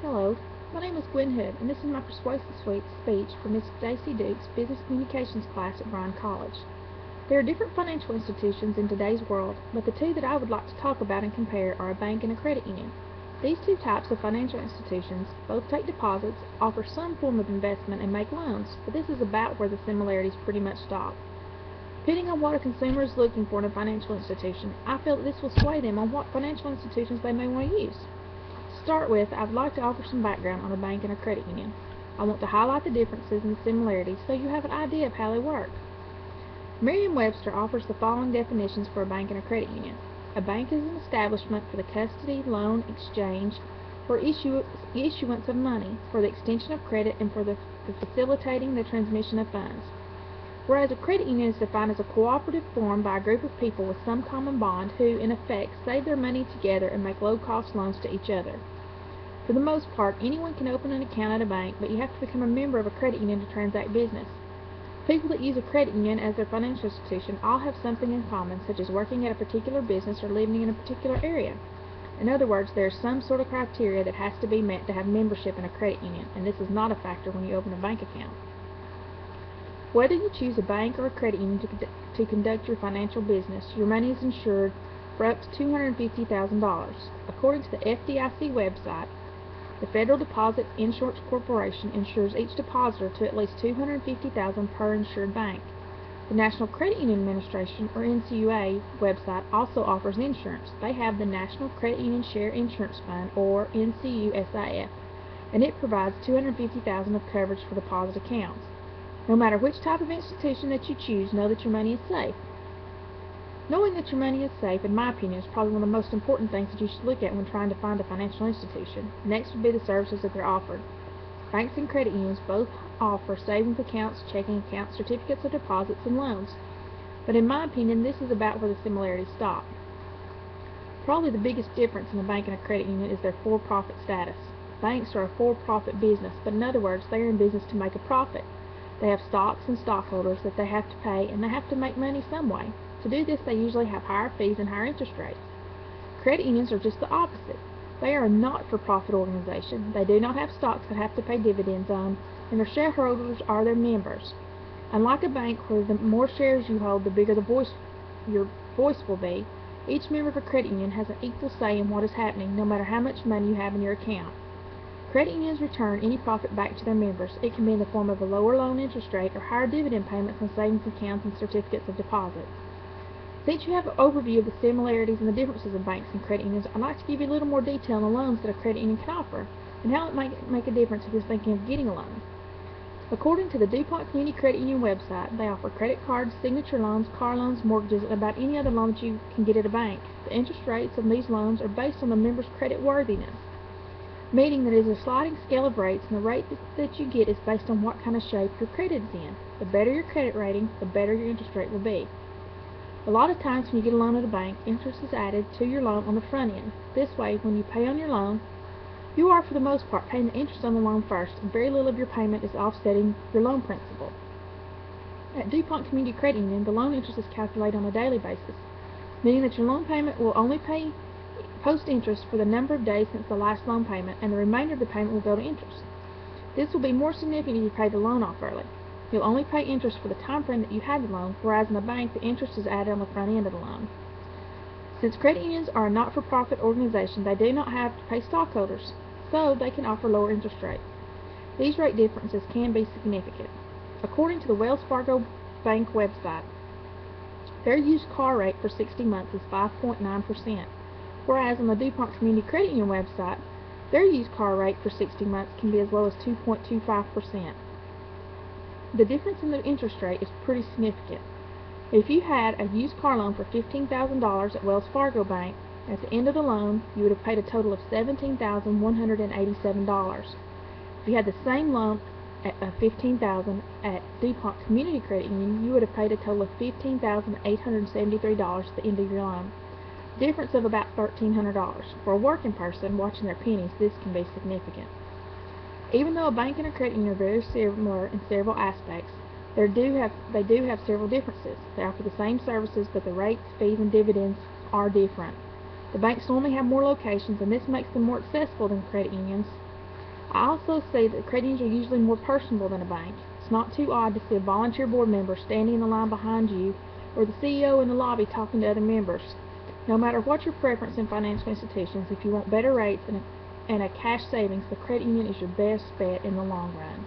Hello, my name is Gwen, and this is my Persuasive speech for Miss Stacy Duke's Business Communications class at Bryan College. There are different financial institutions in today's world, but the two that I would like to talk about and compare are a bank and a credit union. These two types of financial institutions both take deposits, offer some form of investment, and make loans, but this is about where the similarities pretty much stop. Depending on what a consumer is looking for in a financial institution, I feel that this will sway them on what financial institutions they may want to use. To start with, I'd like to offer some background on a bank and a credit union. I want to highlight the differences and similarities so you have an idea of how they work. Merriam-Webster offers the following definitions for a bank and a credit union. A bank is an establishment for the custody, loan, exchange, or issuance of money, for the extension of credit, and for facilitating the transmission of funds. Whereas a credit union is defined as a cooperative formed by a group of people with some common bond who, in effect, save their money together and make low-cost loans to each other. For the most part, anyone can open an account at a bank, but you have to become a member of a credit union to transact business. People that use a credit union as their financial institution all have something in common, such as working at a particular business or living in a particular area. In other words, there is some sort of criteria that has to be met to have membership in a credit union, and this is not a factor when you open a bank account. Whether you choose a bank or a credit union to conduct your financial business, your money is insured for up to $250,000. According to the FDIC website, the Federal Deposit Insurance Corporation insures each depositor to at least $250,000 per insured bank. The National Credit Union Administration, or NCUA, website also offers insurance. They have the National Credit Union Share Insurance Fund, or NCUSIF, and it provides $250,000 of coverage for deposit accounts. No matter which type of institution that you choose, know that your money is safe. Knowing that your money is safe, in my opinion, is probably one of the most important things that you should look at when trying to find a financial institution. Next would be the services that they're offered. Banks and credit unions both offer savings accounts, checking accounts, certificates of deposits, and loans. But in my opinion, this is about where the similarities stop. Probably the biggest difference in a bank and a credit union is their for-profit status. Banks are a for-profit business, but in other words, they are in business to make a profit. They have stocks and stockholders that they have to pay, and they have to make money some way. To do this, they usually have higher fees and higher interest rates. Credit unions are just the opposite. They are a not-for-profit organization. They do not have stocks that have to pay dividends on, and their shareholders are their members. Unlike a bank, where the more shares you hold, the bigger your voice will be, each member of a credit union has an equal say in what is happening, no matter how much money you have in your account. Credit unions return any profit back to their members. It can be in the form of a lower loan interest rate or higher dividend payments on savings accounts and certificates of deposit. Since you have an overview of the similarities and the differences of banks and credit unions, I'd like to give you a little more detail on the loans that a credit union can offer and how it might make a difference if you're thinking of getting a loan. According to the DuPont Community Credit Union website, they offer credit cards, signature loans, car loans, mortgages, and about any other loan that you can get at a bank. The interest rates of these loans are based on the member's credit worthiness, meaning that it is a sliding scale of rates, and the rate that you get is based on what kind of shape your credit is in. The better your credit rating, the better your interest rate will be. A lot of times when you get a loan at a bank, interest is added to your loan on the front end. This way, when you pay on your loan, you are for the most part paying the interest on the loan first, and very little of your payment is offsetting your loan principal. At DuPont Community Credit Union, the loan interest is calculated on a daily basis, meaning that your loan payment will only pay post-interest for the number of days since the last loan payment, and the remainder of the payment will go to interest. This will be more significant if you pay the loan off early. You'll only pay interest for the time frame that you had the loan, whereas in a bank, the interest is added on the front end of the loan. Since credit unions are a not-for-profit organization, they do not have to pay stockholders, so they can offer lower interest rates. These rate differences can be significant. According to the Wells Fargo Bank website, their used car rate for 60 months is 5.9%, whereas on the DuPont Community Credit Union website, their used car rate for 60 months can be as low as 2.25%. The difference in the interest rate is pretty significant. If you had a used car loan for $15,000 at Wells Fargo Bank, at the end of the loan, you would have paid a total of $17,187. If you had the same loan at $15,000 at DuPont Community Credit Union, you would have paid a total of $15,873 at the end of your loan. Difference of about $1,300. For a working person watching their pennies, this can be significant. Even though a bank and a credit union are very similar in several aspects, they do have several differences. They offer the same services, but the rates, fees, and dividends are different. The banks normally have more locations, and this makes them more accessible than credit unions. I also see that credit unions are usually more personable than a bank. It's not too odd to see a volunteer board member standing in the line behind you or the CEO in the lobby talking to other members. No matter what your preference in financial institutions, if you want better rates and a cash savings, the credit union is your best bet in the long run.